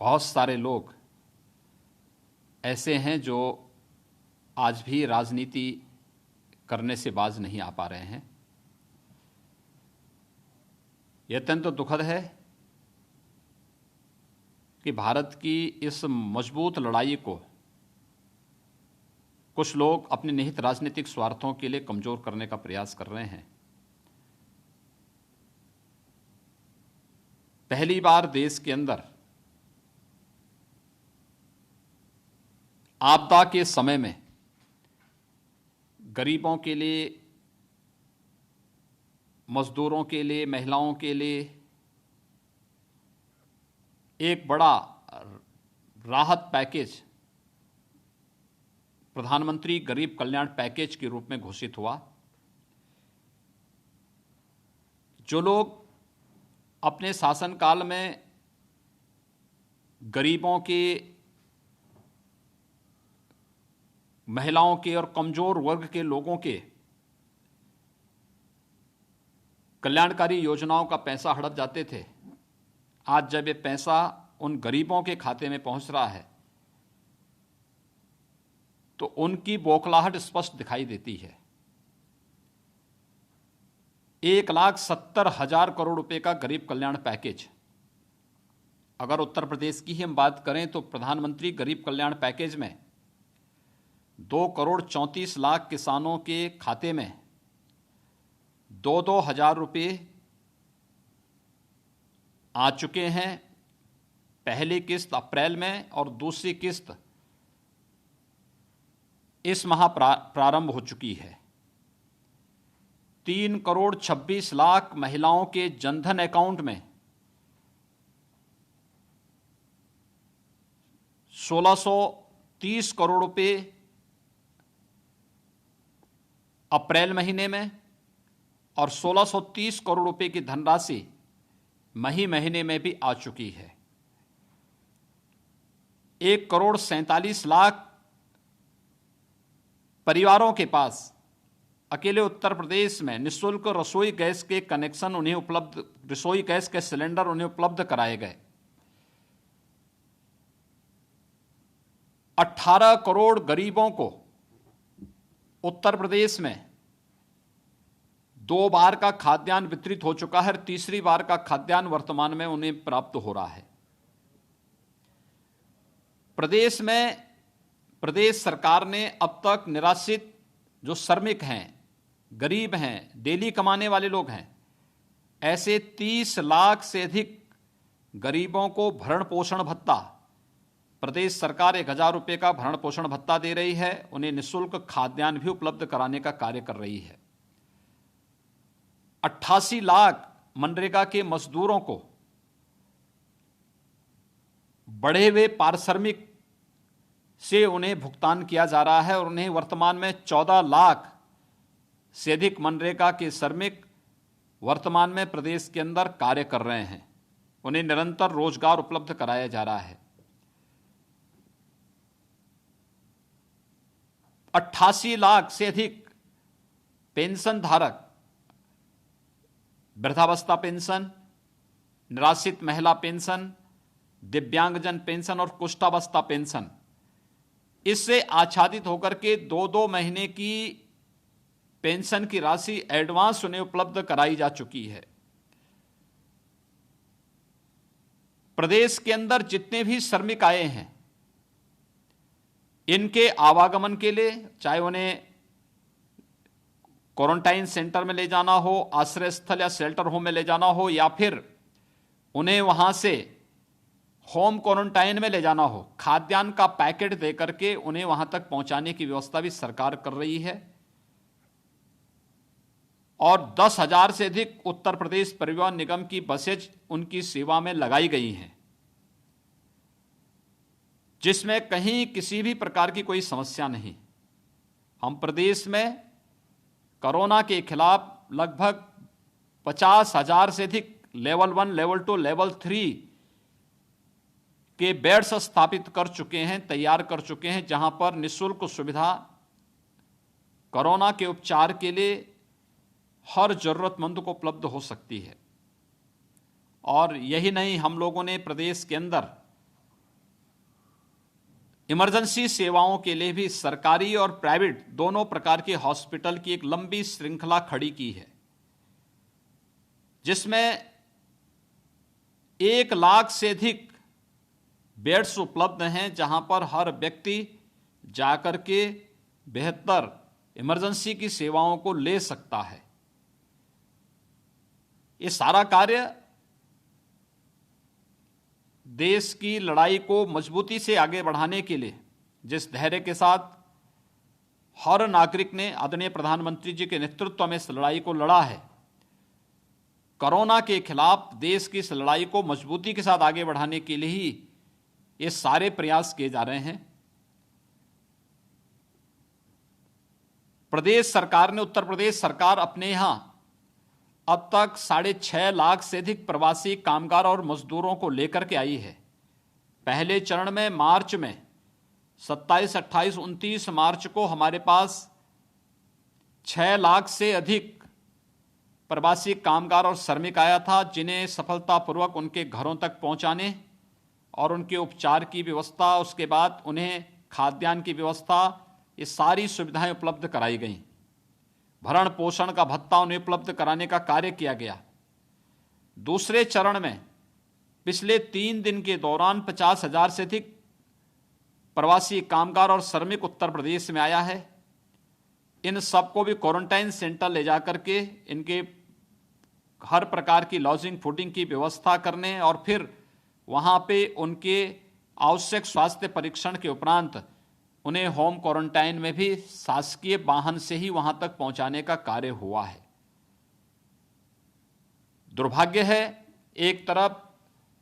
बहुत सारे लोग ऐसे हैं जो आज भी राजनीति करने से बाज नहीं आ पा रहे हैं। यह अत्यंत दुखद है कि भारत की इस मजबूत लड़ाई को कुछ लोग अपने निहित राजनीतिक स्वार्थों के लिए कमजोर करने का प्रयास कर रहे हैं। पहली बार देश के अंदर आपदा के समय में गरीबों के लिए, मजदूरों के लिए, महिलाओं के लिए एक बड़ा राहत पैकेज प्रधानमंत्री गरीब कल्याण पैकेज के रूप में घोषित हुआ। जो लोग अपने शासनकाल में गरीबों के, महिलाओं के और कमजोर वर्ग के लोगों के कल्याणकारी योजनाओं का पैसा हड़प जाते थे, आज जब ये पैसा उन गरीबों के खाते में पहुंच रहा है तो उनकी बौखलाहट स्पष्ट दिखाई देती है। 1,70,000 करोड़ रुपए का गरीब कल्याण पैकेज। अगर उत्तर प्रदेश की ही हम बात करें तो प्रधानमंत्री गरीब कल्याण पैकेज में 2,34,00,000 किसानों के खाते में 2-2 हजार रुपये आ चुके हैं। पहली किस्त अप्रैल में और दूसरी किस्त इस माह प्रारंभ हो चुकी है। 3,26,00,000 महिलाओं के जनधन अकाउंट में 1,630 करोड़ रुपए अप्रैल महीने में और 1,630 करोड़ रुपए की धनराशि मई महीने में भी आ चुकी है। 1,47,00,000 परिवारों के पास अकेले उत्तर प्रदेश में निःशुल्क रसोई गैस के कनेक्शन उन्हें उपलब्ध, रसोई गैस के सिलेंडर उन्हें उपलब्ध कराए गए। 18 करोड़ गरीबों को उत्तर प्रदेश में 2 बार का खाद्यान्न वितरित हो चुका है। तीसरी बार का खाद्यान्न वर्तमान में उन्हें प्राप्त हो रहा है। प्रदेश में प्रदेश सरकार ने अब तक निराश्रित जो श्रमिक हैं, गरीब हैं, डेली कमाने वाले लोग हैं, ऐसे 30 लाख से अधिक गरीबों को भरण पोषण भत्ता, प्रदेश सरकार 1,000 रुपये का भरण पोषण भत्ता दे रही है। उन्हें निःशुल्क खाद्यान्न भी उपलब्ध कराने का कार्य कर रही है। 88 लाख मनरेगा के मजदूरों को बढ़े हुए पारिश्रमिक से उन्हें भुगतान किया जा रहा है और उन्हें वर्तमान में 14 लाख से अधिक मनरेगा के श्रमिक वर्तमान में प्रदेश के अंदर कार्य कर रहे हैं। उन्हें निरंतर रोजगार उपलब्ध कराया जा रहा है। 88 लाख से अधिक पेंशन धारक, वृद्धावस्था पेंशन, निराश्रित महिला पेंशन, दिव्यांगजन पेंशन और कुष्ठावस्था पेंशन, इससे आच्छादित होकर के 2-2 महीने की पेंशन की राशि एडवांस उन्हें उपलब्ध कराई जा चुकी है। प्रदेश के अंदर जितने भी श्रमिक आए हैं, इनके आवागमन के लिए, चाहे उन्हें क्वारंटाइन सेंटर में ले जाना हो, आश्रय स्थल या शेल्टर होम में ले जाना हो, या फिर उन्हें वहां से होम क्वारंटाइन में ले जाना हो, खाद्यान्न का पैकेट देकर के उन्हें वहां तक पहुंचाने की व्यवस्था भी सरकार कर रही है। और 10,000 से अधिक उत्तर प्रदेश परिवहन निगम की बसेज उनकी सेवा में लगाई गई हैं, जिसमें कहीं किसी भी प्रकार की कोई समस्या नहीं। हम प्रदेश में कोरोना के खिलाफ लगभग 50,000 से अधिक लेवल 1, लेवल 2, लेवल 3 के बेड्स स्थापित कर चुके हैं, तैयार कर चुके हैं, जहां पर निःशुल्क सुविधा कोरोना के उपचार के लिए हर जरूरतमंद को उपलब्ध हो सकती है। और यही नहीं, हम लोगों ने प्रदेश के अंदर इमरजेंसी सेवाओं के लिए भी सरकारी और प्राइवेट दोनों प्रकार के हॉस्पिटल की एक लंबी श्रृंखला खड़ी की है, जिसमें 1 लाख से अधिक बेड्स उपलब्ध हैं, जहां पर हर व्यक्ति जाकर के बेहतर इमरजेंसी की सेवाओं को ले सकता है। ये सारा कार्य देश की लड़ाई को मजबूती से आगे बढ़ाने के लिए जिस धैर्य के साथ हर नागरिक ने आदरणीय प्रधानमंत्री जी के नेतृत्व में इस लड़ाई को लड़ा है, कोरोना के खिलाफ देश की इस लड़ाई को मजबूती के साथ आगे बढ़ाने के लिए ही ये सारे प्रयास किए जा रहे हैं। प्रदेश सरकार ने, उत्तर प्रदेश सरकार अपने यहां अब तक 6.5 लाख से अधिक प्रवासी कामगार और मजदूरों को लेकर के आई है। पहले चरण में मार्च में 27, 28, 29 मार्च को हमारे पास 6 लाख से अधिक प्रवासी कामगार और श्रमिक आया था, जिन्हें सफलतापूर्वक उनके घरों तक पहुंचाने और उनके उपचार की व्यवस्था, उसके बाद उन्हें खाद्यान्न की व्यवस्था, ये सारी सुविधाएं उपलब्ध कराई गईं। भरण पोषण का भत्ता उन्हें उपलब्ध कराने का कार्य किया गया। दूसरे चरण में पिछले 3 दिन के दौरान 50,000 से अधिक प्रवासी कामगार और श्रमिक उत्तर प्रदेश में आया है। इन सबको भी क्वारंटाइन सेंटर ले जाकर के इनके हर प्रकार की लॉजिंग फूडिंग की व्यवस्था करने और फिर वहाँ पे उनके आवश्यक स्वास्थ्य परीक्षण के उपरांत उन्हें होम क्वारंटाइन में भी शासकीय वाहन से ही वहां तक पहुंचाने का कार्य हुआ है। दुर्भाग्य है, एक तरफ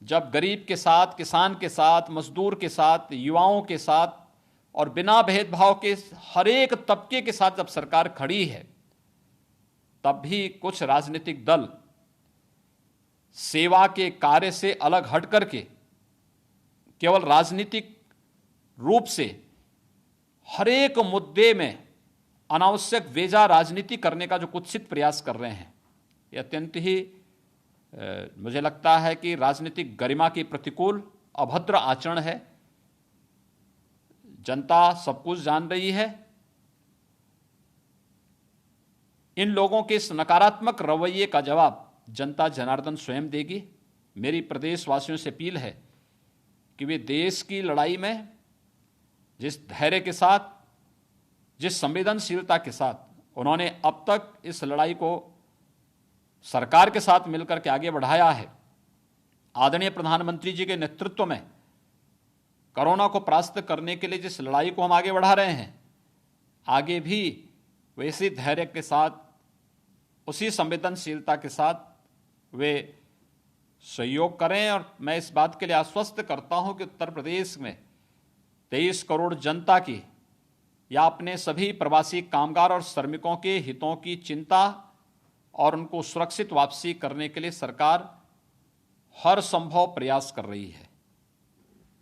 जब गरीब के साथ, किसान के साथ, मजदूर के साथ, युवाओं के साथ और बिना भेदभाव के हर एक तबके के साथ जब सरकार खड़ी है, तब भी कुछ राजनीतिक दल सेवा के कार्य से अलग हट करके केवल राजनीतिक रूप से हर एक मुद्दे में अनावश्यक वेजा राजनीति करने का जो कुत्सित प्रयास कर रहे हैं, यह अत्यंत ही मुझे लगता है कि राजनीतिक गरिमा के प्रतिकूल अभद्र आचरण है। जनता सब कुछ जान रही है। इन लोगों के इस नकारात्मक रवैये का जवाब जनता जनार्दन स्वयं देगी। मेरी प्रदेशवासियों से अपील है कि वे देश की लड़ाई में जिस धैर्य के साथ, जिस संवेदनशीलता के साथ उन्होंने अब तक इस लड़ाई को सरकार के साथ मिलकर के आगे बढ़ाया है, आदरणीय प्रधानमंत्री जी के नेतृत्व में कोरोना को परास्त करने के लिए जिस लड़ाई को हम आगे बढ़ा रहे हैं, आगे भी वैसे धैर्य के साथ, उसी संवेदनशीलता के साथ वे सहयोग करें। और मैं इस बात के लिए आश्वस्त करता हूं कि उत्तर प्रदेश में 23 करोड़ जनता की या अपने सभी प्रवासी कामगार और श्रमिकों के हितों की चिंता और उनको सुरक्षित वापसी करने के लिए सरकार हर संभव प्रयास कर रही है।